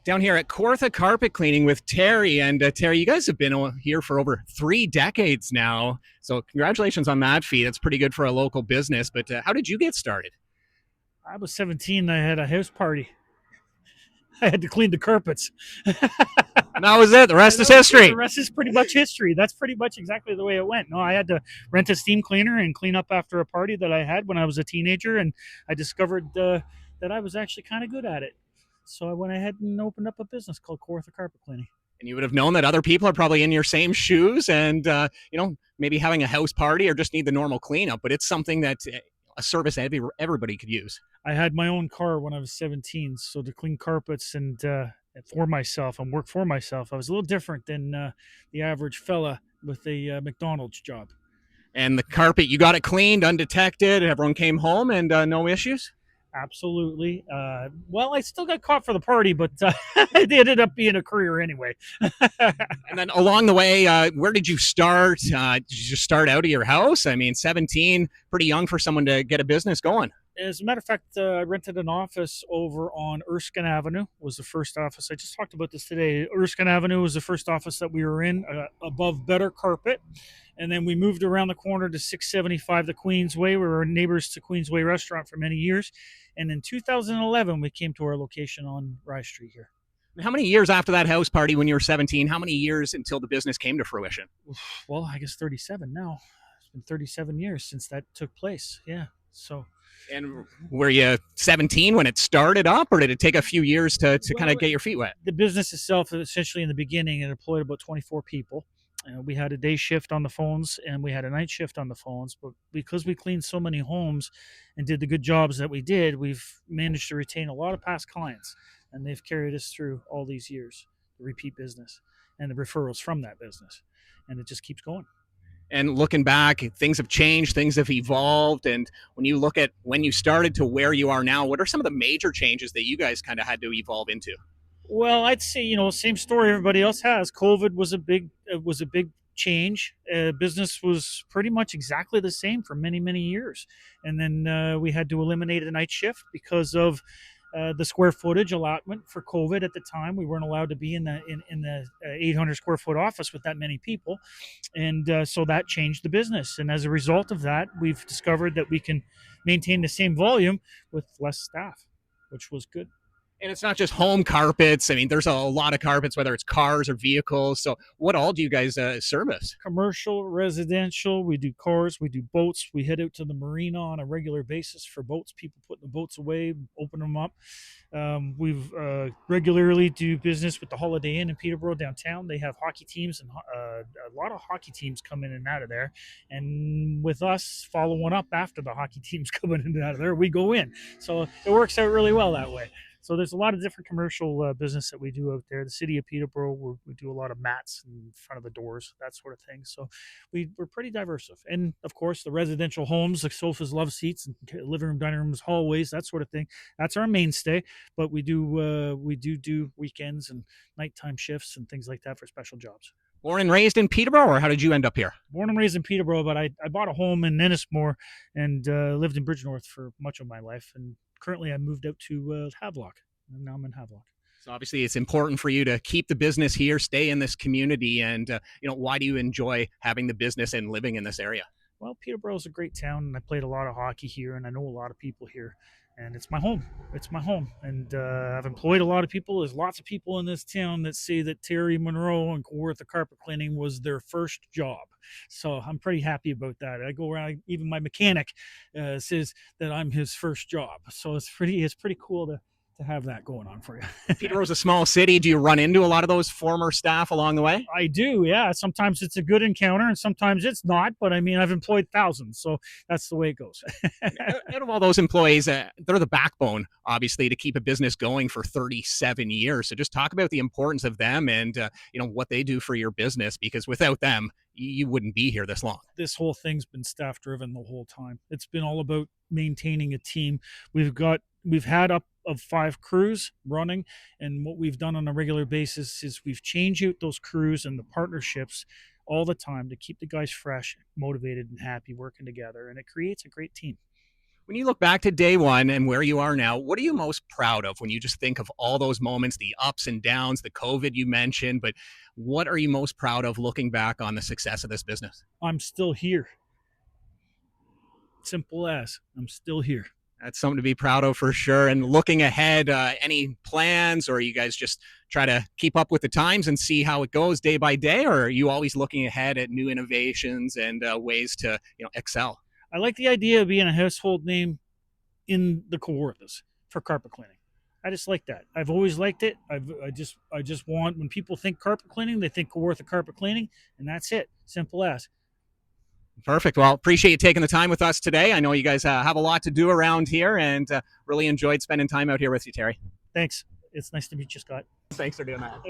Down here at Kawartha Carpet Cleaning with Terry. And Terry, you guys have been here for over 3 decades now. So congratulations on that feat. That's pretty good for a local business. But how did you get started? I was 17. I had a house party. I had to clean the carpets. And that was it. The rest is The history. rest is pretty much history. That's pretty much exactly the way it went. No, I had to rent a steam cleaner and clean up after a party that I had when I was a teenager, and I discovered that I was actually kind of good at it. So I went ahead and opened up a business called Kawartha Carpet Cleaning. And you would have known that other people are probably in your same shoes and, maybe having a house party or just need the normal cleanup. But it's something that a service everybody could use. I had my own car when I was 17, so to clean carpets and for myself and work for myself, I was a little different than the average fella with a McDonald's job. And the carpet, you got it cleaned, undetected. Everyone came home and no issues. Absolutely. Well, I still got caught for the party, but it ended up being a career anyway. And then along the way, where did you start? Did you just start out of your house? I mean, 17, pretty young for someone to get a business going. As a matter of fact, I rented an office over on Erskine Avenue. Was the first office. I just talked about this today. Erskine Avenue was the first office that we were in, above Better Carpet. And then we moved around the corner to 675 the Queensway. We were neighbors to Queensway Restaurant for many years. And in 2011, we came to our location on Rye Street here. How many years after that house party when you were 17? How many years until the business came to fruition? Well, I guess 37 now. It's been 37 years since that took place. Yeah. So. And were you 17 when it started up, or did it take a few years to kind of get your feet wet? The business itself, essentially in the beginning, it employed about 24 people. We had a day shift on the phones and we had a night shift on the phones. But because we cleaned so many homes and did the good jobs that we did, we've managed to retain a lot of past clients. And they've carried us through all these years, the repeat business and the referrals from that business. And it just keeps going. And looking back, things have changed, things have evolved. And when you look at when you started to where you are now, what are some of the major changes that you guys kind of had to evolve into? Well, I'd say, same story everybody else has. COVID was a big change. Business was pretty much exactly the same for many, many years. And then we had to eliminate a night shift because of the square footage allotment for COVID at the time. We weren't allowed to be in the 800 square foot office with that many people, and so that changed the business. And as a result of that, we've discovered that we can maintain the same volume with less staff, which was good. And it's not just home carpets. I mean, there's a lot of carpets, whether it's cars or vehicles. So what all do you guys service? Commercial, residential, we do cars, we do boats. We head out to the marina on a regular basis for boats, people putting the boats away, open them up. We've regularly do business with the Holiday Inn in Peterborough downtown. They have hockey teams, and a lot of hockey teams come in and out of there. And with us following up after the hockey teams come in and out of there, we go in. So it works out really well that way. So there's a lot of different commercial business that we do out there. The city of Peterborough, we do a lot of mats in front of the doors, that sort of thing. So we're pretty diverse. And of course, the residential homes, like sofas, love seats, and living room, dining rooms, hallways, that sort of thing. That's our mainstay. But we do weekends and nighttime shifts and things like that for special jobs. Born and raised in Peterborough, or how did you end up here? Born and raised in Peterborough, but I bought a home in Ennismore and lived in Bridgenorth for much of my life. And currently I moved out to Havelock, and now I'm in Havelock. So obviously it's important for you to keep the business here, stay in this community. And, why do you enjoy having the business and living in this area? Well, Peterborough is a great town, and I played a lot of hockey here, and I know a lot of people here. And it's my home. It's my home. And I've employed a lot of people. There's lots of people in this town that say that Terry Munro and Kawartha Carpet Cleaning was their first job. So I'm pretty happy about that. I go around, even my mechanic says that I'm his first job. So it's pretty cool to have that going on for you. Peterborough's a small city. Do you run into a lot of those former staff along the way? I do, yeah. Sometimes it's a good encounter and sometimes it's not, but I mean, I've employed thousands, so that's the way it goes. Out of all those employees, they're the backbone, obviously, to keep a business going for 37 years. So just talk about the importance of them and, what they do for your business, because without them, you wouldn't be here this long. This whole thing's been staff driven the whole time. It's been all about maintaining a team. We've had up of 5 crews running, and what we've done on a regular basis is we've changed out those crews and the partnerships all the time to keep the guys fresh, motivated, and happy working together, and it creates a great team. When you look back to day one and where you are now, what are you most proud of when you just think of all those moments, the ups and downs, the COVID you mentioned, but what are you most proud of looking back on the success of this business? I'm still here. Simple as I'm still here. That's something to be proud of for sure. And looking ahead, any plans, or you guys just try to keep up with the times and see how it goes day by day, or are you always looking ahead at new innovations and ways to excel? I like the idea of being a household name in the Kawarthas for carpet cleaning. I just like that. I've always liked it. I just want, when people think carpet cleaning, they think Kawartha Carpet Cleaning, and that's it. Simple as. Perfect. Well, appreciate you taking the time with us today. I know you guys have a lot to do around here, and really enjoyed spending time out here with you, Terry. Thanks. It's nice to meet you, Scott. Thanks for doing that.